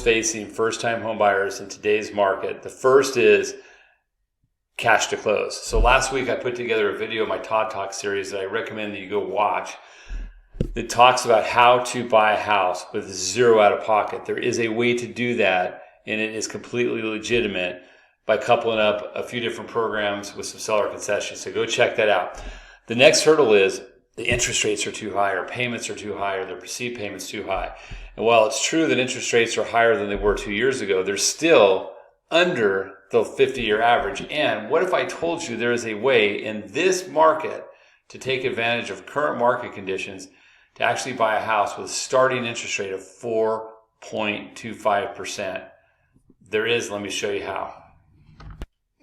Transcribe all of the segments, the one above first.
facing first-time home buyers in today's market. The first is cash to close. So last week I put together a video of my Todd Talk series that I recommend that you go watch. It talks about how to buy a house with zero out of pocket. There is a way to do that, and it is completely legitimate by coupling up a few different programs with some seller concessions. So go check that out. The next hurdle is the interest rates are too high, or payments are too high, or the perceived payments too high. And while it's true that interest rates are higher than they were 2 years ago, they're still under the 50-year average. And what if I told you there is a way in this market to take advantage of current market conditions to actually buy a house with a starting interest rate of 4.25%? There is. Let me show you how.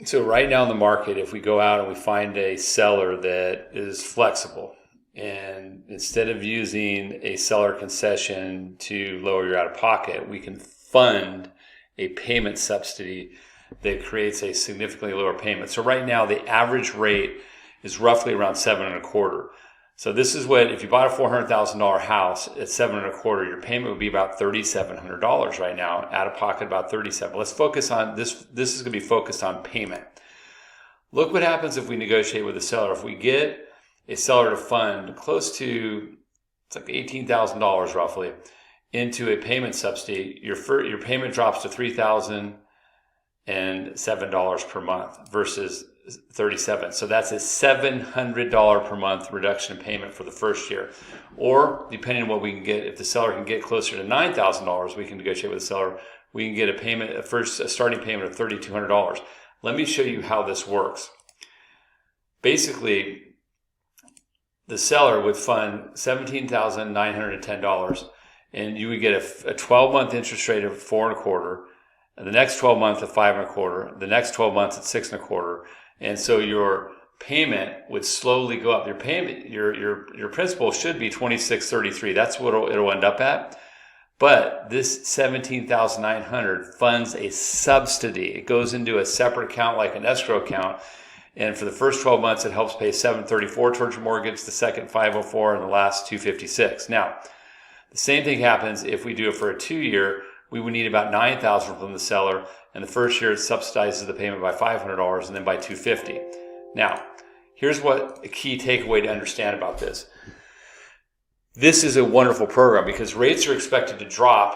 So right now in the market, if we go out and we find a seller that is flexible, and instead of using a seller concession to lower your out-of-pocket, we can fund a payment subsidy that creates a significantly lower payment. So right now, the average rate is roughly around 7.25%. So this is what, if you bought a $400,000 house at 7.25%, your payment would be about $3,700 right now. Out of pocket, about $3,700. Let's focus on this. This is going to be focused on payment. Look what happens if we negotiate with a seller. If we get a seller to fund close to, it's like $18,000 roughly, into a payment subsidy, your payment drops to $3,007 per month versus $37. So that's a $700 per month reduction in payment for the first year. Or depending on what we can get, if the seller can get closer to $9,000, we can negotiate with the seller. We can get a starting payment of $3,200. Let me show you how this works. Basically, the seller would fund $17,910, and you would get a 12-month interest rate of 4.25%, and the next 12 months at 5.25%, the next 12 months at 6.25%, and so your payment would slowly go up. Your payment, your principal should be $2,633. That's what it'll end up at. But this $17,900 funds a subsidy. It goes into a separate account like an escrow account. And for the first 12 months, it helps pay $734 towards your mortgage, the second $504, and the last $256. Now, the same thing happens if we do it for a 2-year. We would need about $9,000 from the seller, and the first year it subsidizes the payment by $500 and then by $250. Now, here's what a key takeaway to understand about this. This is a wonderful program because rates are expected to drop.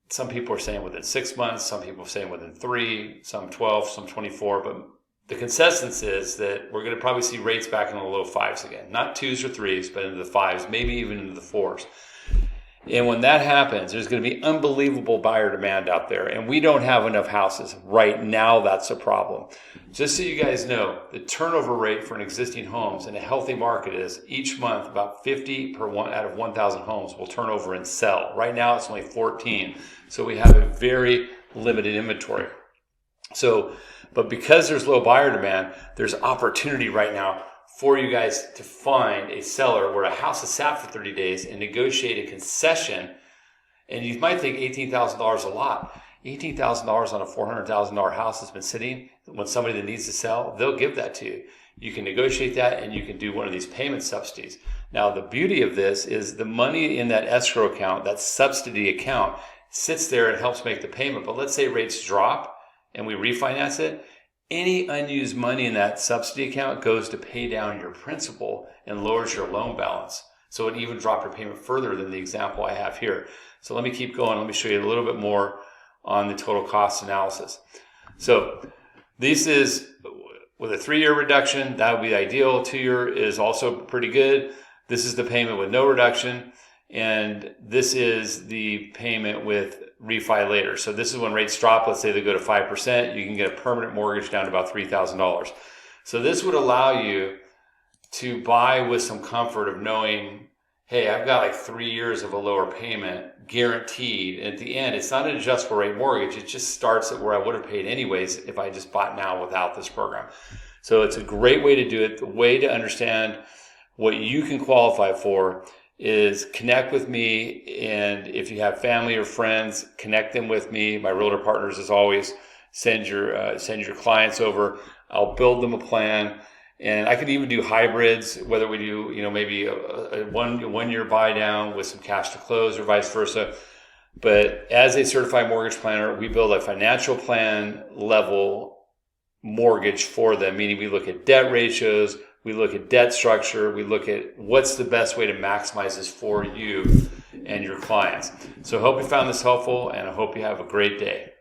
Some people are saying within 6 months, some people are saying within 3, some 12, some 24, but the consensus is that we're going to probably see rates back in the low 5s again. Not 2s or 3s, but into the 5s, maybe even into the 4s. And when that happens, there's going to be unbelievable buyer demand out there. And we don't have enough houses. Right now, that's a problem. Just so you guys know, the turnover rate for an existing homes in a healthy market is each month about 50 out of 1,000 homes will turn over and sell. Right now, it's only 14. So we have a very limited inventory. But because there's low buyer demand, there's opportunity right now for you guys to find a seller where a house is sat for 30 days and negotiate a concession. And you might think $18,000 a lot. $18,000 on a $400,000 house that's been sitting, when somebody that needs to sell, they'll give that to you. You can negotiate that and you can do one of these payment subsidies. Now, the beauty of this is the money in that escrow account, that subsidy account, sits there and helps make the payment. But let's say rates drop and we refinance it. Any unused money in that subsidy account goes to pay down your principal and lowers your loan balance. So it even dropped your payment further than the example I have here. So let me keep going. Let me show you a little bit more on the total cost analysis. So this is with a 3-year reduction. That would be ideal. 2-year is also pretty good. This is the payment with no reduction. And this is the payment with refi later. So this is when rates drop. Let's say they go to 5%. You can get a permanent mortgage down to about $3,000. So this would allow you to buy with some comfort of knowing, hey, I've got like 3 years of a lower payment guaranteed. And at the end, it's not an adjustable rate mortgage. It just starts at where I would have paid anyways if I just bought now without this program. So it's a great way to do it. The way to understand what you can qualify for is connect with me, and if you have family or friends, connect them with me. My realtor partners, as always, send your clients over. I'll build them a plan, and I can even do hybrids. Whether we do, maybe a one year buy down with some cash to close, or vice versa. But as a certified mortgage planner, we build a financial plan level mortgage for them, meaning we look at debt ratios, we look at debt structure, we look at what's the best way to maximize this for you and your clients. So I hope you found this helpful, and I hope you have a great day.